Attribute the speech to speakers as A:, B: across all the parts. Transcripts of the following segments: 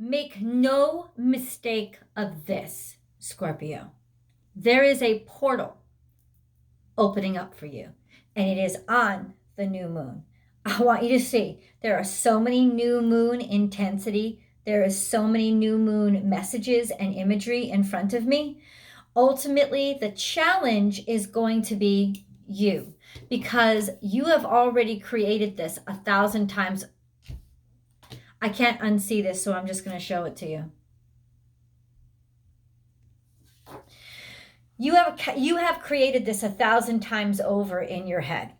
A: Make no mistake of this, Scorpio. There is a portal opening up for you, and it is on the new moon. I want you to see there are so many new moon intensity. There is so many new moon messages and imagery in front of me. Ultimately, the challenge is going to be you, because you have already created this 1,000 times. I can't unsee this, so I'm just going to show it to you. You have created this 1,000 times over in your head.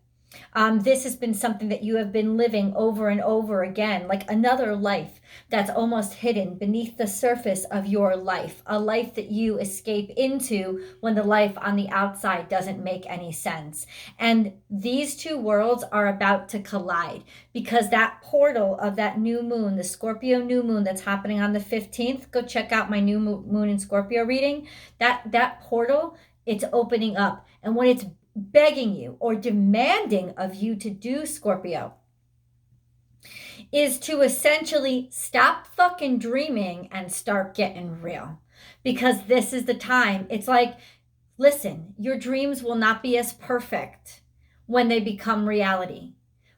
A: This has been something that you have been living over and over again, like another life that's almost hidden beneath the surface of your life, a life that you escape into when the life on the outside doesn't make any sense. And these two worlds are about to collide, because that portal of that new moon, the Scorpio new moon that's happening on the 15th, go check out my new moon in Scorpio reading. That portal, it's opening up. And when it's begging you or demanding of you to do, Scorpio, is to essentially stop fucking dreaming and start getting real. Because this is the time. It's like, listen, your dreams will not be as perfect when they become reality.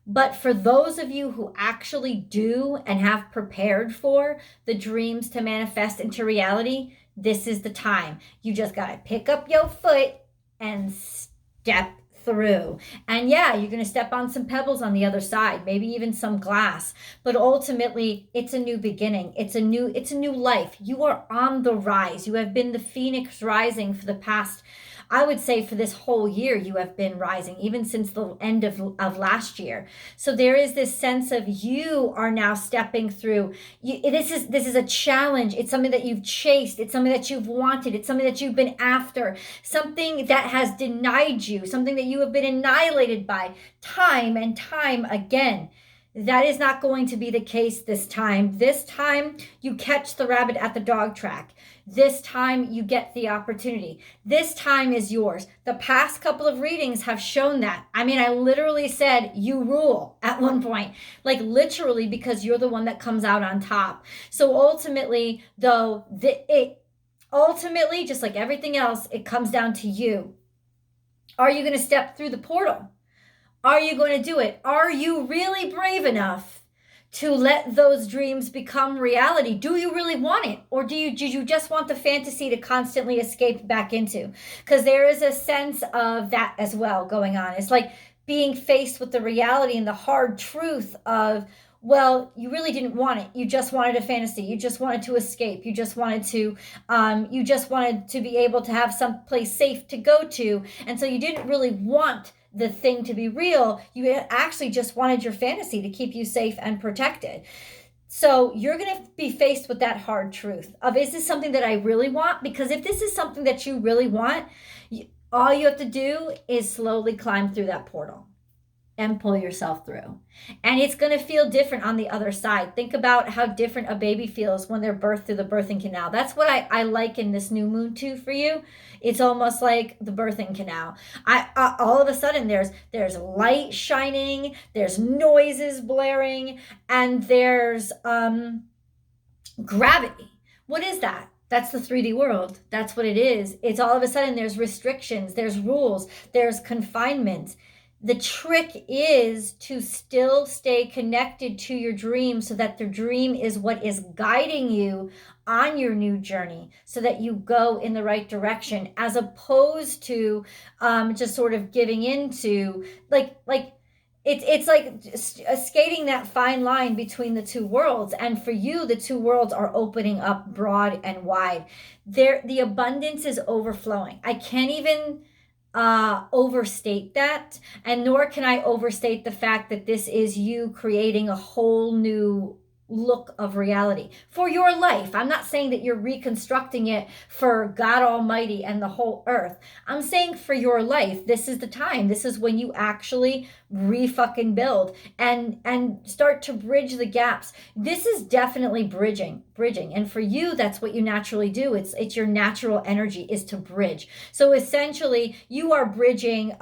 A: But for those of you who actually do and have prepared for the dreams to manifest into reality, this is the time. You just got to pick up your foot and step through. And yeah, you're going to step on some pebbles on the other side, maybe even some glass, but ultimately it's a new beginning. It's a new life. You are on the rise. You have been the phoenix rising for the past, I would say, for this whole year. You have been rising, even since the end of last year. So there is this sense of you are now stepping through. This is a challenge. It's something that you've chased. It's something that you've wanted. It's something that you've been after. Something that has denied you. Something that you have been annihilated by time and time again. That is not going to be the case this time. This time, you catch the rabbit at the dog track. This time, you get the opportunity. This time is yours. The past couple of readings have shown that. I mean, I literally said, you rule at one point. Like literally, because you're the one that comes out on top. So ultimately, though, ultimately, just like everything else, it comes down to you. Are you going to step through the portal? Are you going to do it? Are you really brave enough to let those dreams become reality? Do you really want it? Or do you just want the fantasy to constantly escape back into? Because there is a sense of that as well going on. It's like being faced with the reality and the hard truth of, well, you really didn't want it. You just wanted a fantasy. You just wanted to escape. You just wanted to be able to have some place safe to go to. And so you didn't really want the thing to be real. You actually just wanted your fantasy to keep you safe and protected. So you're going to be faced with that hard truth of, is this something that I really want? Because if this is something that you really want, all you have to do is slowly climb through that portal and pull yourself through. And it's going to feel different on the other side. Think about how different a baby feels when they're birthed through the birthing canal. That's what I liken this new moon to for you. It's almost like the birthing canal. All of a sudden there's light shining, there's noises blaring, and there's gravity. What is that? That's the 3D world. That's what it is. It's all of a sudden there's restrictions, there's rules, there's confinement. The trick is to still stay connected to your dream, so that the dream is what is guiding you on your new journey, so that you go in the right direction, as opposed to just sort of giving into it's like skating that fine line between the two worlds. And for you, the two worlds are opening up broad and wide. The abundance is overflowing. I can't even overstate that, and nor can I overstate the fact that this is you creating a whole new look of reality for your life. I'm not saying that you're reconstructing it for God Almighty and the whole earth. I'm saying for your life, this is the time. This is when you actually re-fucking build and start to bridge the gaps. This is definitely bridging. And for you, that's what you naturally do. It's your natural energy is to bridge. So essentially, you are bridging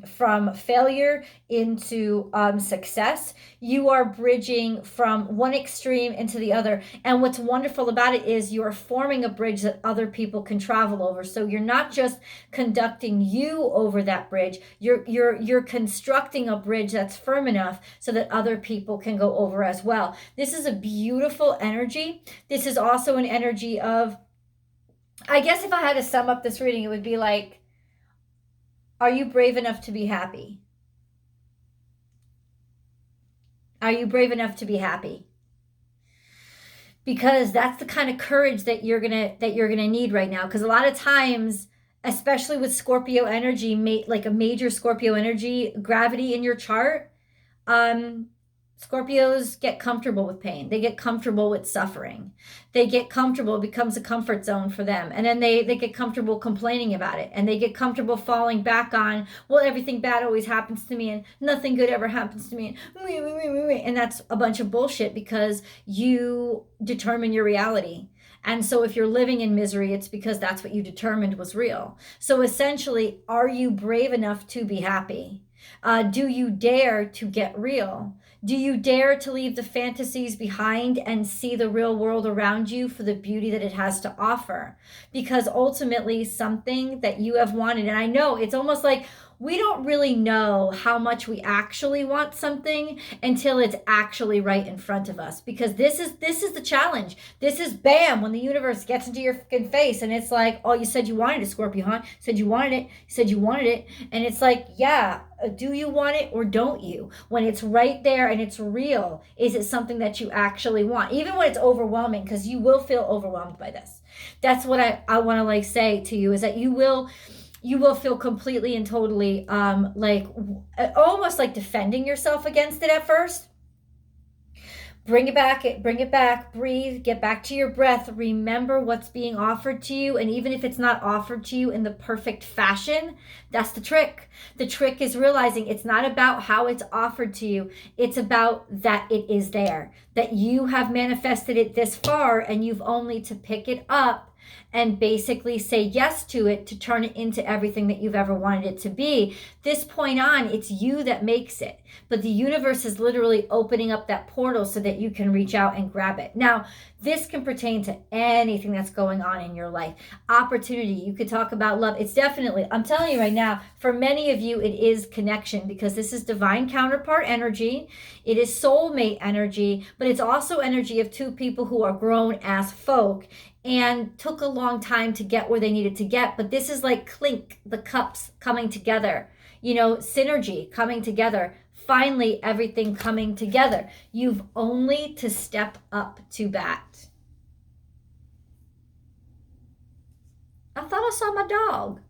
A: from failure into success. You are bridging from one extreme into the other. And what's wonderful about it is you're forming a bridge that other people can travel over. So you're not just conducting you over that bridge, you're constructing a bridge that's firm enough so that other people can go over as well. This is a beautiful energy. This is also an energy of, I guess if I had to sum up this reading, it would be like, are you brave enough to be happy? Are you brave enough to be happy? Because that's the kind of courage that you're gonna need right now. Because a lot of times, especially with Scorpio energy, like a major Scorpio energy gravity in your chart, Scorpios get comfortable with pain. They get comfortable with suffering. They get comfortable. It becomes a comfort zone for them. And then they get comfortable complaining about it. And they get comfortable falling back on, well, everything bad always happens to me and nothing good ever happens to me. And that's a bunch of bullshit because you determine your reality. And so if you're living in misery, it's because that's what you determined was real. So essentially, are you brave enough to be happy? Do you dare to get real? Do you dare to leave the fantasies behind and see the real world around you for the beauty that it has to offer? Because ultimately, something that you have wanted, and I know it's almost like we don't really know how much we actually want something until it's actually right in front of us. Because this is the challenge. This is bam, when the universe gets into your fucking face and it's like, oh, you said you wanted it, Scorpio, huh? You said you wanted it. You said you wanted it. And it's like, yeah, do you want it or don't you? When it's right there and it's real, is it something that you actually want? Even when it's overwhelming, because you will feel overwhelmed by this. That's what I want to like say to you, is that you will feel completely and totally like almost like defending yourself against it at first. Bring it back, breathe, get back to your breath, remember what's being offered to you. And even if it's not offered to you in the perfect fashion, that's the trick. The trick is realizing it's not about how it's offered to you. It's about that it is there, that you have manifested it this far and you've only to pick it up and basically say yes to it to turn it into everything that you've ever wanted it to be. This point on, it's you that makes it. But the universe is literally opening up that portal so that you can reach out and grab it. Now, this can pertain to anything that's going on in your life. Opportunity, you could talk about love. It's definitely, I'm telling you right now, for many of you, it is connection, because this is divine counterpart energy. It is soulmate energy, but it's also energy of two people who are grown as folk and took a long time to get where they needed to get. But this is like clink, the cups coming together, synergy coming together, finally everything coming together. You've only to step up to bat. I thought I saw my dog.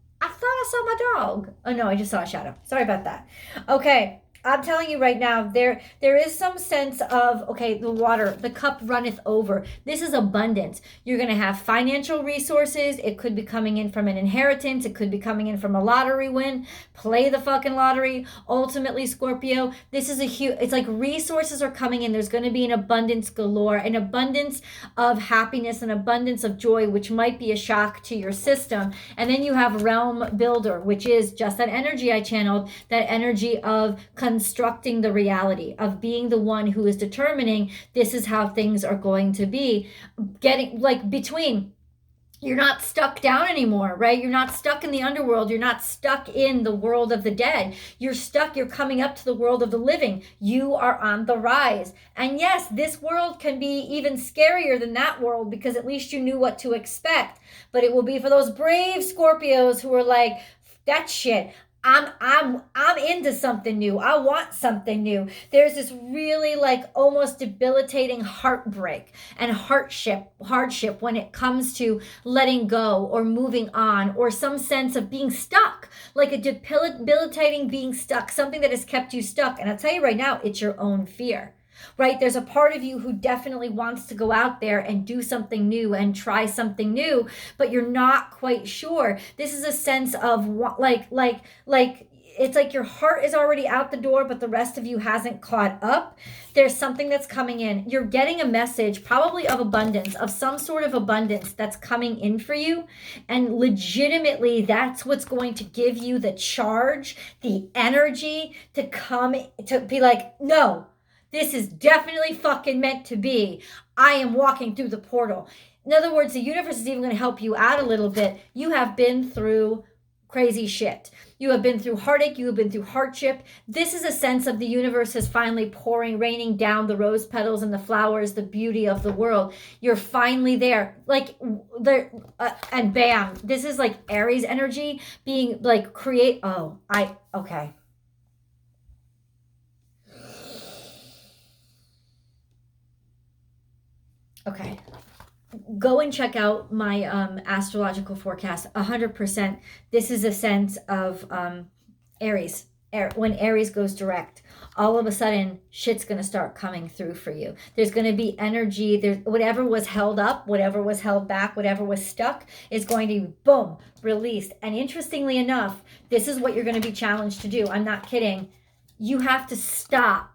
A: Oh no, I just saw a shadow. Sorry about that. Okay. I'm telling you right now, there is some sense of, okay, the water, the cup runneth over. This is abundance. You're going to have financial resources. It could be coming in from an inheritance. It could be coming in from a lottery win. Play the fucking lottery. Ultimately, Scorpio, this is it's like resources are coming in. There's going to be an abundance galore, an abundance of happiness, an abundance of joy, which might be a shock to your system. And then you have realm builder, which is just that energy I channeled, that energy of constructing the reality, of being the one who is determining this is how things are going to be. Getting like between, you're not stuck down anymore, right? You're not stuck in the underworld. You're not stuck in the world of the dead. You're coming up to the world of the living. You are on the rise. And yes, this world can be even scarier than that world, because at least you knew what to expect. But it will be for those brave Scorpios who are like, that shit, I'm into something new. I want something new. There's this really like almost debilitating heartbreak and hardship when it comes to letting go or moving on, or some sense of being stuck, like a debilitating being stuck, something that has kept you stuck. And I'll tell you right now, it's your own fear. Right? There's a part of you who definitely wants to go out there and do something new and try something new, but you're not quite sure. This is a sense of like it's like your heart is already out the door, but the rest of you hasn't caught up. There's something that's coming in. You're getting a message, probably of abundance, of some sort of abundance that's coming in for you. And legitimately, that's what's going to give you the charge, the energy to come, to be like, no, This is definitely fucking meant to be. I am walking through the portal. In other words, the universe is even going to help you out a little bit. You have been through crazy shit. You have been through heartache. You have been through hardship. This is a sense of the universe is finally raining down the rose petals and the flowers, the beauty of the world. You're finally there. Like, and bam, this is like Aries energy being like okay. Okay. Go and check out my astrological forecast. 100%. This is a sense of Aries. When Aries goes direct, all of a sudden shit's going to start coming through for you. There's going to be energy. There's whatever was held up, whatever was held back, whatever was stuck is going to be, boom, released. And interestingly enough, this is what you're going to be challenged to do. I'm not kidding. You have to stop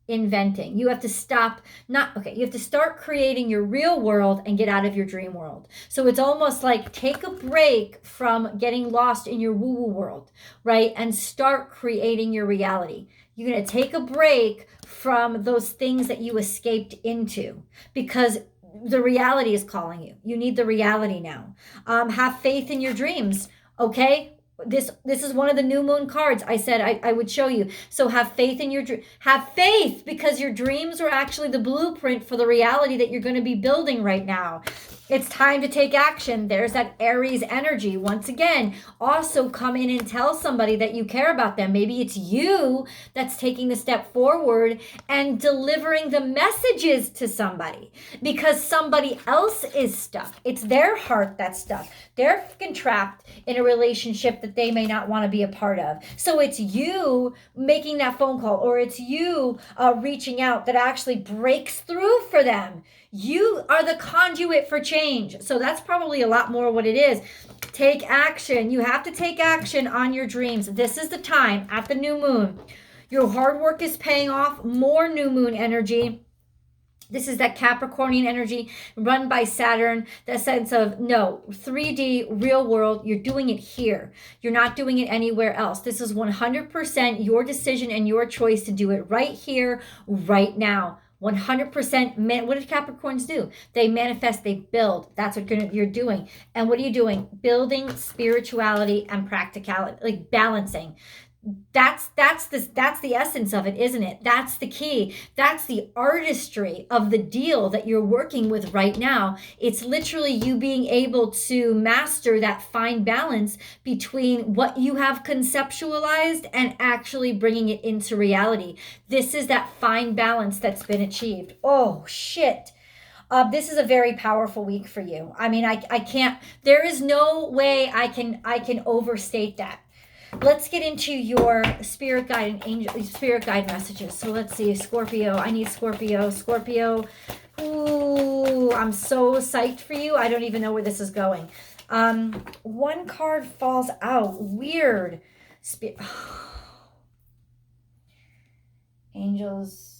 A: inventing. You have to stop, you have to start creating your real world and get out of your dream world. So it's almost like take a break from getting lost in your woo-woo world, right? And start creating your reality. You're going to take a break from those things that you escaped into because the reality is calling you. You need the reality now. Have faith in your dreams, okay? This is one of the new moon cards I said I would show you. So have faith in your have faith, because your dreams are actually the blueprint for the reality that you're going to be building right now. It's time to take action. There's that Aries energy. Once again, also come in and tell somebody that you care about them. Maybe it's you that's taking the step forward and delivering the messages to somebody because somebody else is stuck. It's their heart that's stuck. They're fucking trapped in a relationship that they may not want to be a part of. So it's you making that phone call, or it's you reaching out that actually breaks through for them. You are the conduit for change. So that's probably a lot more what it is. Take action. You have to take action on your dreams. This is the time at the new moon. Your hard work is paying off. More new moon energy. This is that Capricornian energy run by Saturn, that sense of, no, 3D, real world, you're doing it here. You're not doing it anywhere else. This is 100% your decision and your choice to do it right here, right now. 100%. What do Capricorns do? They manifest, they build. That's what you're doing. And what are you doing? Building spirituality and practicality, like balancing. That's the essence of it, isn't it? That's the key. That's the artistry of the deal that you're working with right now. It's literally you being able to master that fine balance between what you have conceptualized and actually bringing it into reality. This is that fine balance that's been achieved. Oh, shit. This is a very powerful week for you. I mean, I can't, there is no way I can overstate that. Let's get into your spirit guide and spirit guide messages. So let's see, Scorpio. I need Scorpio. Scorpio. Ooh, I'm so psyched for you. I don't even know where this is going. One card falls out. Weird. Angels.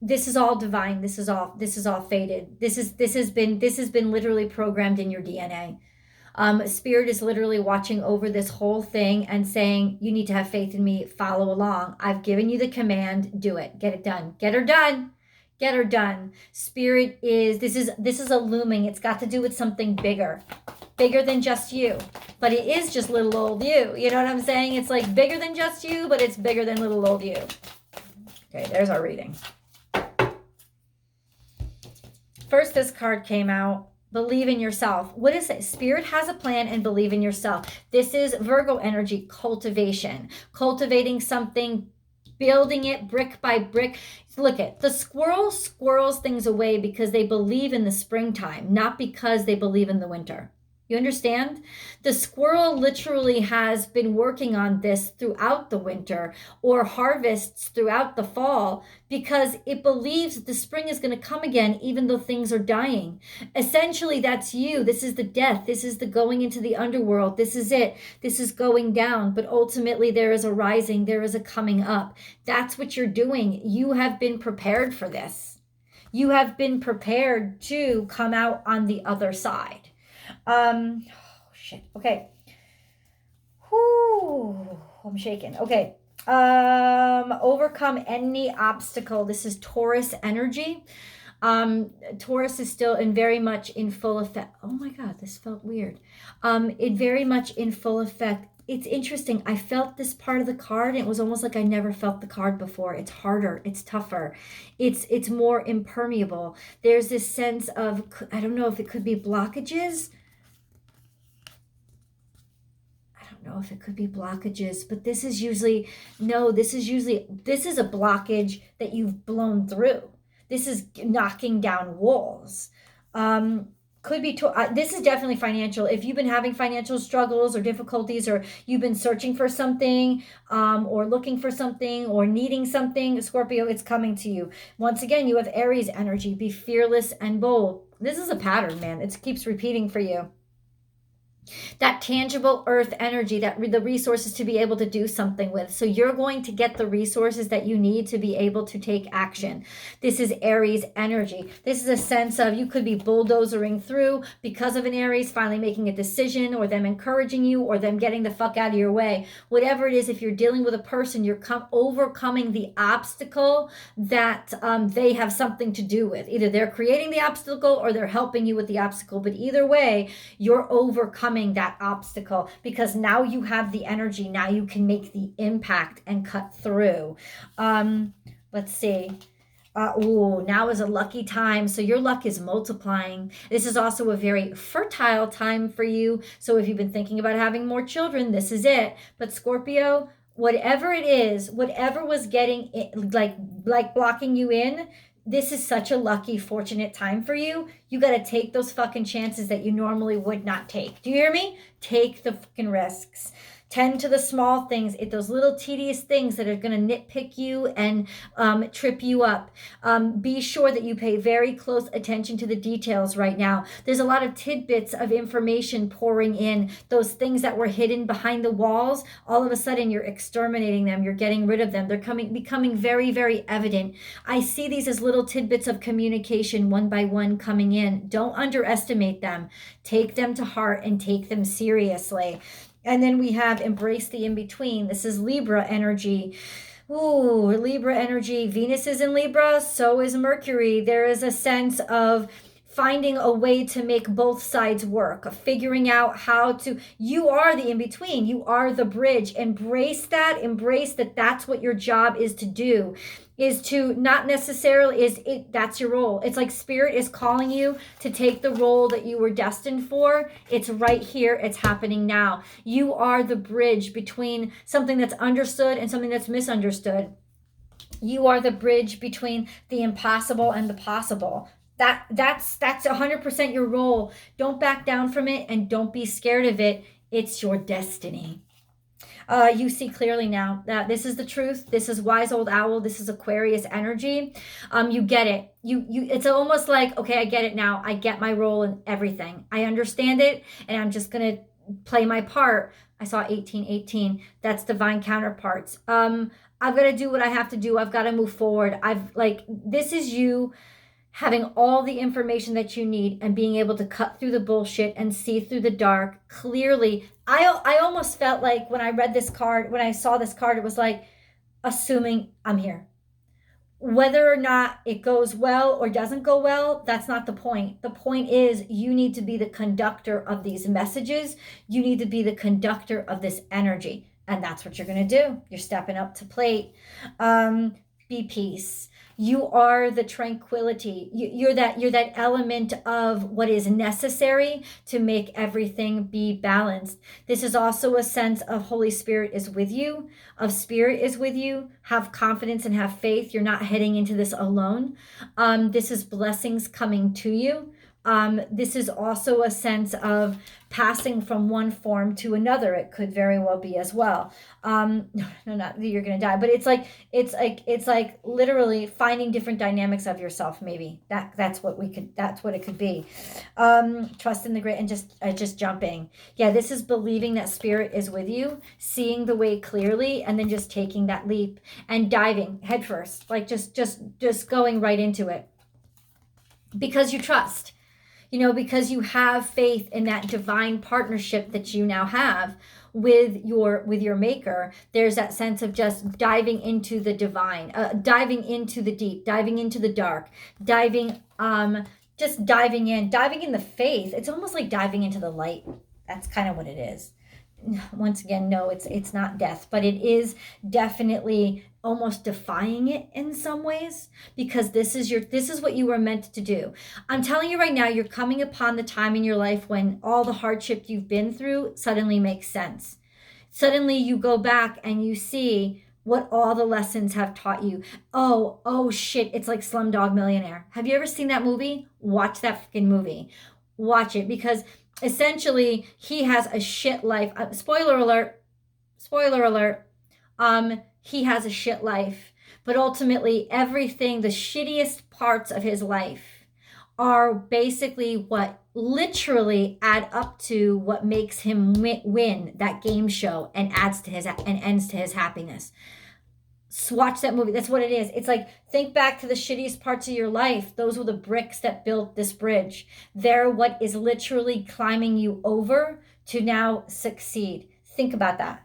A: This is all divine. This is all fated. This has been literally programmed in your DNA. Spirit is literally watching over this whole thing and saying, you need to have faith in me, follow along. I've given you the command, do it, get it done, get her done, get her done. Spirit this is a looming. It's got to do with something bigger than just you, but it is just little old you. You know what I'm saying? It's like bigger than just you, but it's bigger than little old you. Okay, there's our reading. First, this card came out, believe in yourself. What is it? Spirit has a plan and believe in yourself. This is Virgo energy, cultivation. Cultivating something, building it brick by brick. Look at the squirrels things away because they believe in the springtime, not because they believe in the winter. You understand? The squirrel literally has been working on this throughout the winter or harvests throughout the fall because it believes the spring is going to come again even though things are dying. Essentially, that's you. This is the death. This is the going into the underworld. This is it. This is going down. But ultimately, there is a rising. There is a coming up. That's what you're doing. You have been prepared for this. You have been prepared to come out on the other side. Oh, shit. Okay. Whew. I'm shaking. Okay. Overcome any obstacle. This is Taurus energy. Taurus is still in very much in full effect. Oh my God, this felt weird. It very much in full effect. It's interesting. I felt this part of the card, and it was almost like I never felt the card before. It's harder. It's tougher. It's more impermeable. There's this sense of, I don't know if it could be blockages. Know if it could be blockages, but this is usually this is a blockage that you've blown through. This is knocking down walls. Could be this is definitely financial. If you've been having financial struggles or difficulties, or you've been searching for something, or looking for something, or needing something, Scorpio, it's coming to you. Once again, you have Aries energy. Be fearless and bold. This is a pattern, man. It keeps repeating for you. That tangible earth energy, that the resources to be able to do something with. So you're going to get the resources that you need to be able to take action. This is Aries energy. This is a sense of, you could be bulldozering through because of an Aries finally making a decision, or them encouraging you, or them getting the fuck out of your way. Whatever it is, if you're dealing with a person, you're overcoming the obstacle that they have something to do with. Either they're creating the obstacle or they're helping you with the obstacle. But either way, you're overcoming that obstacle, because now you have the energy. Now you can make the impact and cut through. Let's see. Now is a lucky time. So your luck is multiplying. This is also a very fertile time for you. So if you've been thinking about having more children, this is it. But Scorpio, whatever it is, whatever was getting it, like blocking you in, this is such a lucky, fortunate time for you. You got to take those fucking chances that you normally would not take. Do you hear me? Take the fucking risks. Tend to the small things, those little tedious things that are going to nitpick you and trip you up. Be sure that you pay very close attention to the details right now. There's a lot of tidbits of information pouring in. Those things that were hidden behind the walls, all of a sudden you're exterminating them. You're getting rid of them. They're becoming very, very evident. I see these as little tidbits of communication, one by one, coming in. Don't underestimate them. Take them to heart and take them seriously. And then we have embrace the in-between. This is Libra energy. Ooh, Libra energy. Venus is in Libra, so is Mercury. There is a sense of finding a way to make both sides work, figuring out how to, you are the in-between. You are the bridge. Embrace that. Embrace that that's what your job is to do. Is to not necessarily, that's your role. It's like Spirit is calling you to take the role that you were destined for. It's right here. It's happening now. You are the bridge between something that's understood and something that's misunderstood. You are the bridge between the impossible and the possible. That's 100% your role. Don't back down from it, and don't be scared of it. It's your destiny. You see clearly now that this is the truth. This is wise old owl. This is Aquarius energy. You get it. It's almost like, okay, I get it now. I get my role in everything. I understand it, and I'm just going to play my part. I saw 1818. That's divine counterparts. I've got to do what I have to do. I've got to move forward. This is you having all the information that you need and being able to cut through the bullshit and see through the dark clearly. I almost felt like when I read this card, when I saw this card, it was like, assuming I'm here. Whether or not it goes well or doesn't go well, that's not the point. The point is, you need to be the conductor of these messages. You need to be the conductor of this energy. And that's what you're going to do. You're stepping up to plate. Be peace. You are the tranquility. You're that element of what is necessary to make everything be balanced. This is also a sense of Holy Spirit is with you, of Spirit is with you. Have confidence and have faith. You're not heading into this alone. This is blessings coming to you. This is also a sense of passing from one form to another. It could very well be as well. No, not that you're going to die, but it's like literally finding different dynamics of yourself. Maybe that's what it could be. Trust in the great and just jumping. Yeah. This is believing that Spirit is with you, seeing the way clearly, and then just taking that leap and diving headfirst, like just going right into it because you trust. you know, because you have faith in that divine partnership that you now have with your maker. There's that sense of just diving into the divine, diving into the deep, diving into the dark, diving just diving in the faith. It's almost like diving into the light. That's kind of what it is. Once again, no, it's not death, but it is definitely almost defying it in some ways, because this is what you were meant to do. I'm telling you right now, you're coming upon the time in your life when all the hardship you've been through suddenly makes sense. Suddenly you go back and you see what all the lessons have taught you. Oh shit, it's like Slumdog Millionaire. Have you ever seen that movie? Watch that freaking movie. Watch it, because essentially he has a shit life. Spoiler alert. He has a shit life, but ultimately everything, the shittiest parts of his life are basically what literally add up to what makes him win that game show and ends to his happiness. Watch that movie. That's what it is. It's like, think back to the shittiest parts of your life. Those were the bricks that built this bridge. They're what is literally climbing you over to now succeed. Think about that.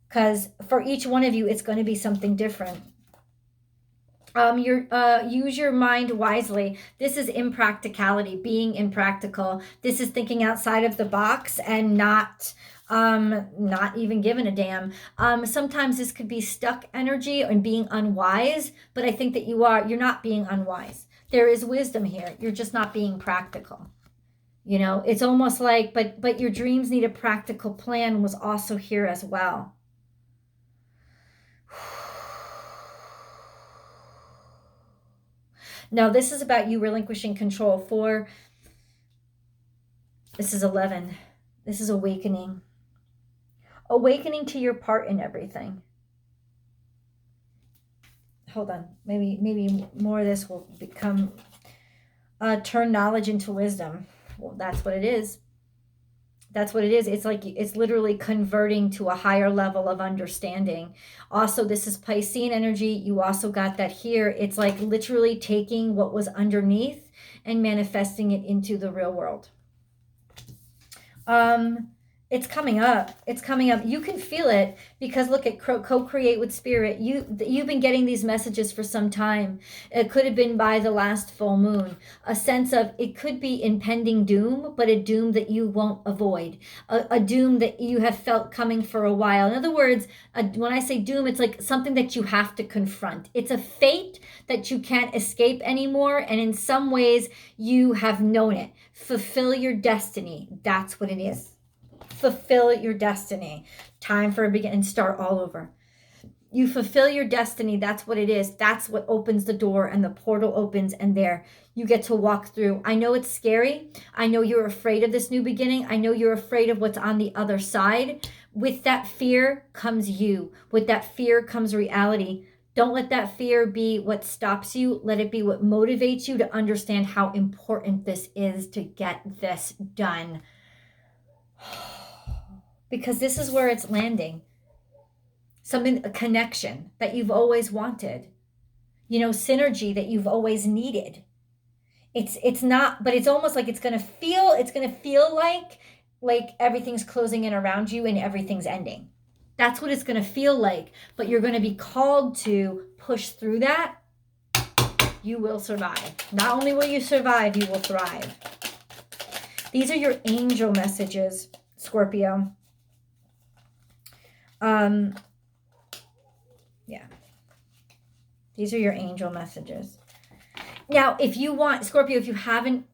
A: Because for each one of you, it's going to be something different. Use your mind wisely. This is impracticality, being impractical. This is thinking outside of the box and not even giving a damn. Sometimes this could be stuck energy and being unwise, but I think that you're not being unwise. There is wisdom here. You're just not being practical. You know, it's almost like, but your dreams need a practical plan was also here as well. Now, this is about you relinquishing control. This is 11. This is awakening. Awakening to your part in everything. Hold on. Maybe more of this will become turn knowledge into wisdom. Well, that's what it is. That's what it is. It's like, it's literally converting to a higher level of understanding. Also, this is Piscean energy. You also got that here. It's like literally taking what was underneath and manifesting it into the real world. It's coming up. It's coming up. You can feel it, because look at co-create with spirit. You've been getting these messages for some time. It could have been by the last full moon. A sense of, it could be impending doom, but a doom that you won't avoid. A doom that you have felt coming for a while. In other words, when I say doom, it's like something that you have to confront. It's a fate that you can't escape anymore. And in some ways, you have known it. Fulfill your destiny. That's what it is. Fulfill your destiny. Time for a begin and start all over. You fulfill your destiny. That's what it is. That's what opens the door, and the portal opens, and there you get to walk through. I know it's scary. I know you're afraid of this new beginning. I know you're afraid of what's on the other side. With that fear comes you. With that fear comes reality. Don't let that fear be what stops you. Let it be what motivates you to understand how important this is to get this done. Because this is where it's landing. A connection that you've always wanted. You know, synergy that you've always needed. It's not, but it's almost like it's gonna feel like everything's closing in around you and everything's ending. That's what it's gonna feel like. But you're gonna be called to push through that. You will survive. Not only will you survive, you will thrive. These are your angel messages, Scorpio. Yeah. These are your angel messages. Now, if you want, Scorpio, if you haven't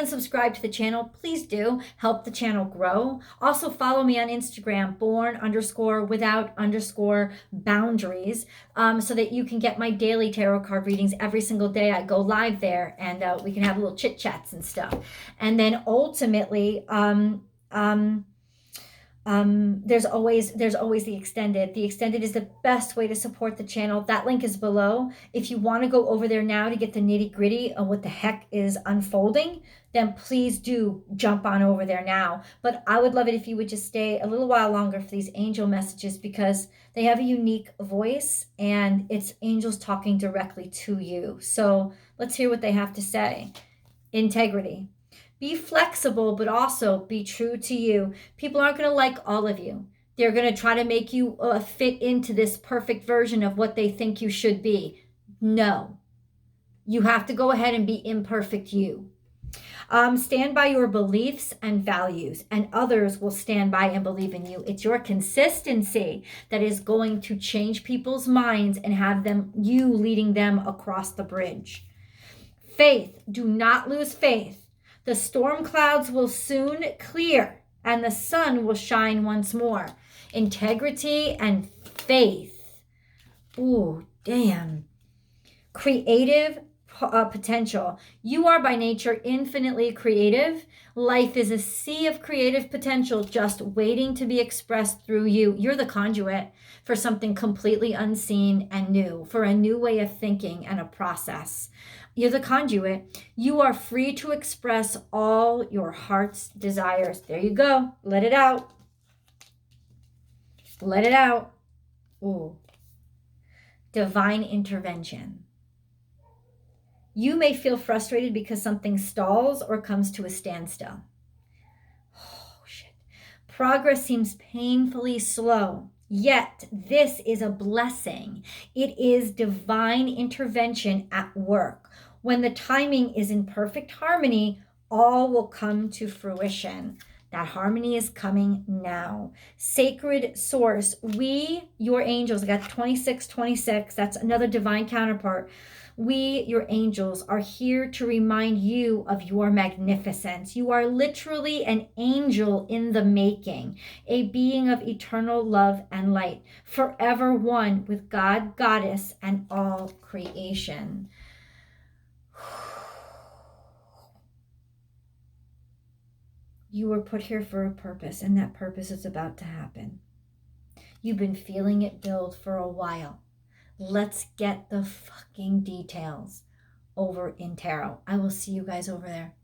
A: subscribed to the channel, please do. Help the channel grow. Also follow me on Instagram, born_without_boundaries, so that you can get my daily tarot card readings every single day. I go live there, and we can have little chit chats and stuff. And then ultimately, there's always the extended. The extended is the best way to support the channel. That link is below. If you want to go over there now to get the nitty gritty of what the heck is unfolding, then please do jump on over there now. But I would love it if you would just stay a little while longer for these angel messages, because They have a unique voice, and it's angels talking directly to you. So let's hear what they have to say. Integrity. Be flexible, but also be true to you. People aren't going to like all of you. They're going to try to make you fit into this perfect version of what they think you should be. No. You have to go ahead and be imperfect you. Stand by your beliefs and values, and others will stand by and believe in you. It's your consistency that is going to change people's minds and have you leading them across the bridge. Faith. Do not lose faith. The storm clouds will soon clear and the sun will shine once more. Integrity and faith. Ooh, damn. Creative potential. You are by nature infinitely creative. Life is a sea of creative potential just waiting to be expressed through you. You're the conduit for something completely unseen and new, for a new way of thinking and a process. You're the conduit. You are free to express all your heart's desires. There you go. Let it out. Let it out. Ooh. Divine intervention. You may feel frustrated because something stalls or comes to a standstill. Oh, shit. Progress seems painfully slow, yet this is a blessing. It is divine intervention at work. When the timing is in perfect harmony, all will come to fruition. That harmony is coming now. Sacred source, we, your angels, I got 2626, that's another divine counterpart. We, your angels, are here to remind you of your magnificence. You are literally an angel in the making, a being of eternal love and light, forever one with God, Goddess, and all creation. You were put here for a purpose, and that purpose is about to happen. You've been feeling it build for a while. Let's get the fucking details over in tarot. I will see you guys over there.